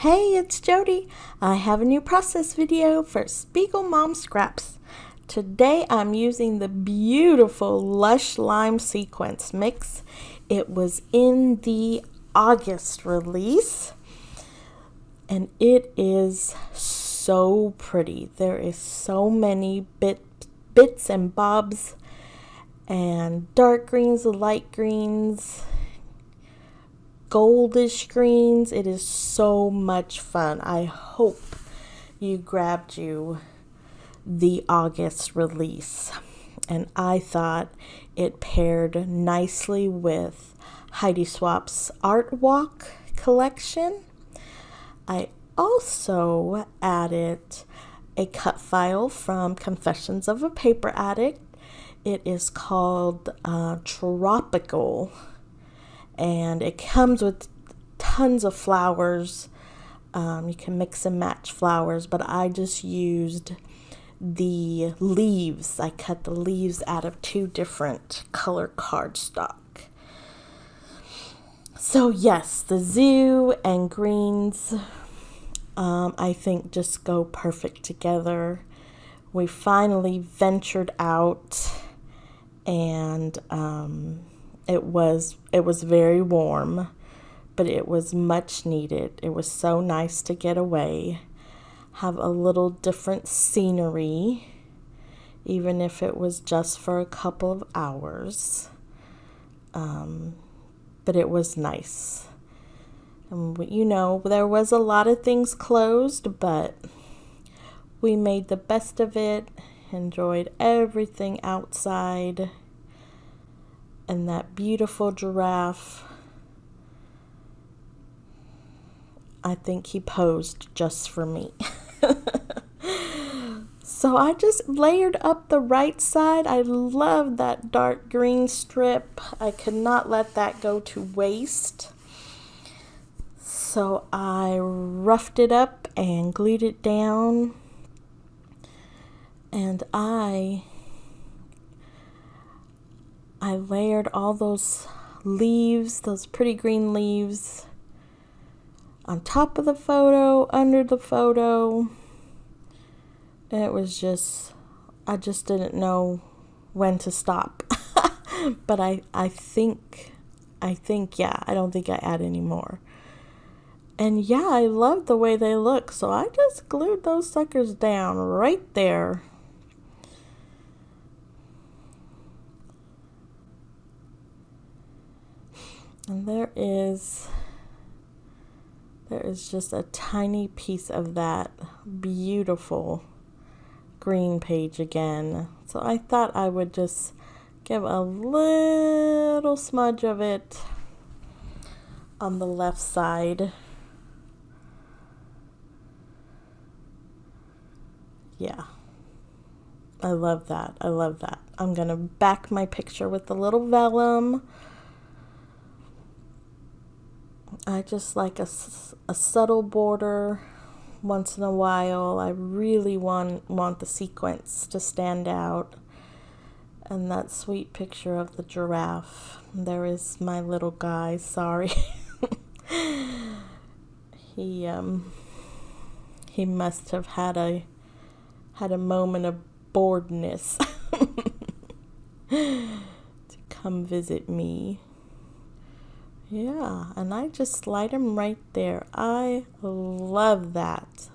Hey, it's Jody. I have a new process video for Speigelmoms scraps. Today I'm using the beautiful Lush Lime Sequence mix. It was in the August release and it is so pretty. There is so many bits and bobs and dark greens, light greens, goldish greens. It is so much fun. I hope you grabbed you the August release, and I thought it paired nicely with Heidi Swapp's Art Walk collection. I also added a cut file from Confessions of a Paper Addict. It is called Tropical, and it comes with tons of flowers. You can mix and match flowers, but I just used the leaves. I cut the leaves out of 2 different color cardstock. So yes, the zoo and greens I think just go perfect together. We finally ventured out, and it was very warm, but it was much needed. It was so nice to get away, have a little different scenery, even if it was just for a couple of hours. But it was nice. And there was a lot of things closed, but we made the best of it, enjoyed everything outside. And that beautiful giraffe, I think he posed just for me. So I just layered up the right side. I love that dark green strip. I could not let that go to waste. So I roughed it up and glued it down. And I layered all those leaves, those pretty green leaves, on top of the photo, under the photo. And it was I just didn't know when to stop. But I think, yeah, I don't think I add any more. And yeah, I love the way they look. So I just glued those suckers down right there. And there is just a tiny piece of that beautiful green page again. So I thought I would just give a little smudge of it on the left side. Yeah, I love that. I love that. I'm going to back my picture with the little vellum. I just like a subtle border once in a while. I really want the sequence to stand out. And that sweet picture of the giraffe. There is my little guy. Sorry. He must have had a moment of boredness to come visit me. Yeah, and I just slide them right there. I love that.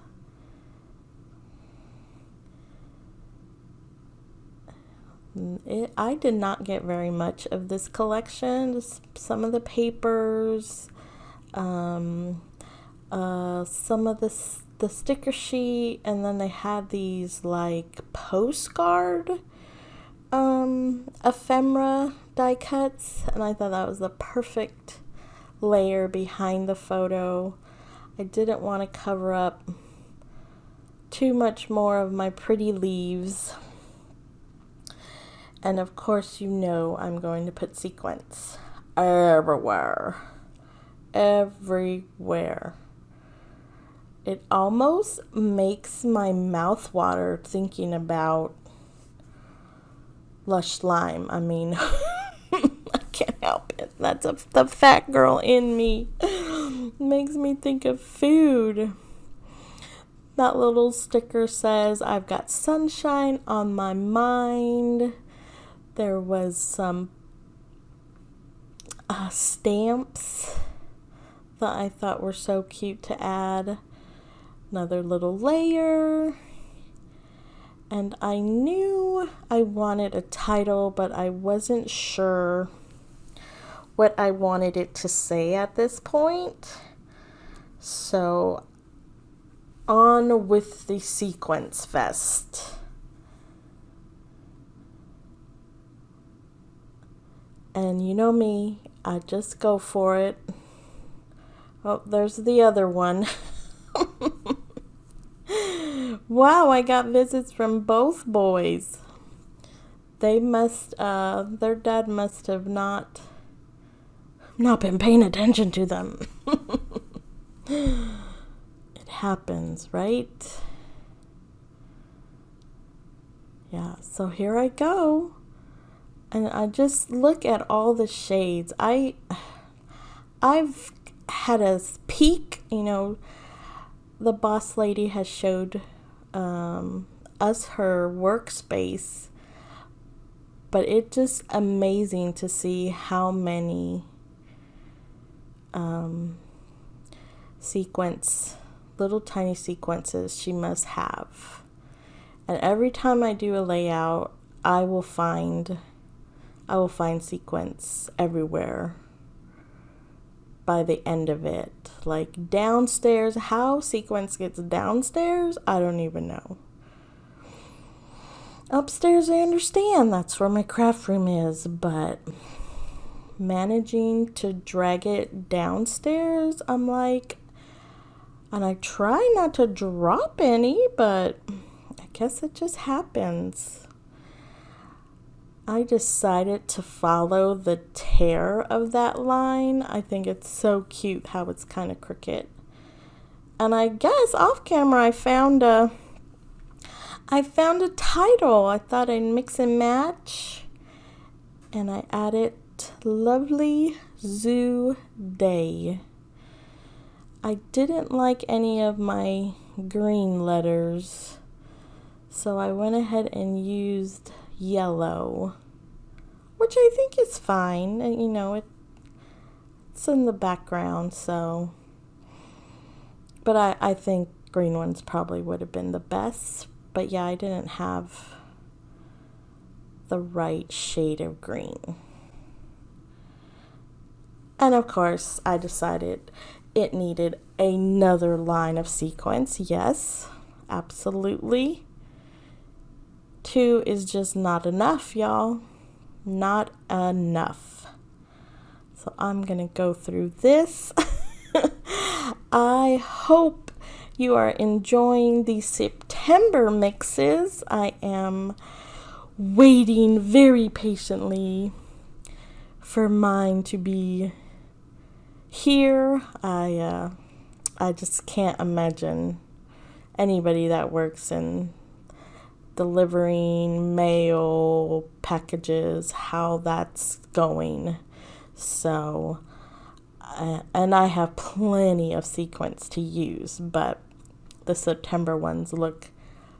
I did not get very much of this collection. Just some of the papers, some of the sticker sheet, and then they had these like postcard ephemera die cuts, and I thought that was the perfect layer behind the photo. I didn't want to cover up too much more of my pretty leaves. And of course, I'm going to put sequins everywhere. Everywhere. It almost makes my mouth water thinking about Lush Lime. I mean, I can't help it. That's the fat girl in me. Makes me think of food. That little sticker says, I've got sunshine on my mind. There was some stamps that I thought were so cute to add. Another little layer. And I knew I wanted a title, but I wasn't sure what I wanted it to say at this point. So, on with the sequence vest. And you know me, I just go for it. Oh, there's the other one. Wow, I got visits from both boys. They must, their dad must have not been paying attention to them. It happens, right? Yeah, so here I go. And I just look at all the shades. I've had a peek, the boss lady has showed us her workspace, but it's just amazing to see how many little tiny sequences she must have. And every time I do a layout, I will find sequence everywhere by the end of it. Like downstairs, how sequence gets downstairs, I don't even know. Upstairs, I understand, that's where my craft room is, but managing to drag it downstairs, I'm like, and I try not to drop any, but I guess it just happens. I decided to follow the tear of that line. I think it's so cute how it's kind of crooked. And I guess off camera I found a title. I thought I'd mix and match. And I added Lovely Zoo Day. I didn't like any of my green letters, so I went ahead and used yellow, which I think is fine. And, it's in the background, so. But I think green ones probably would have been the best. But yeah, I didn't have the right shade of green. And of course, I decided it needed another line of sequence. Yes, absolutely. 2 is just not enough, y'all. Not enough. So I'm going to go through this. I hope you are enjoying the September mixes. I am waiting very patiently for mine to be here. I just can't imagine anybody that works in delivering mail packages, how that's going. So, and I have plenty of sequence to use, but the September ones look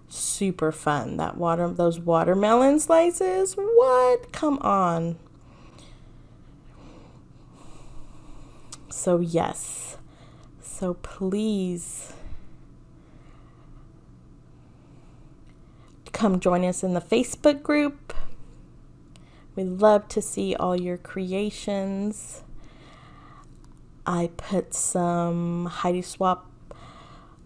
super fun. Those watermelon slices, what? Come on. So yes, so please come join us in the Facebook group. We love to see all your creations. I put some Heidi Swap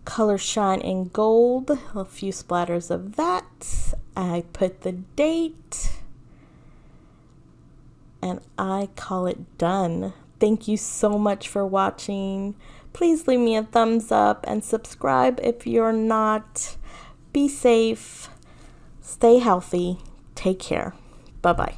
Color Shine in Gold, a few splatters of that. I put the date, and I call it done. Thank you so much for watching. Please leave me a thumbs up and subscribe if you're not. Be safe. Stay healthy. Take care. Bye-bye.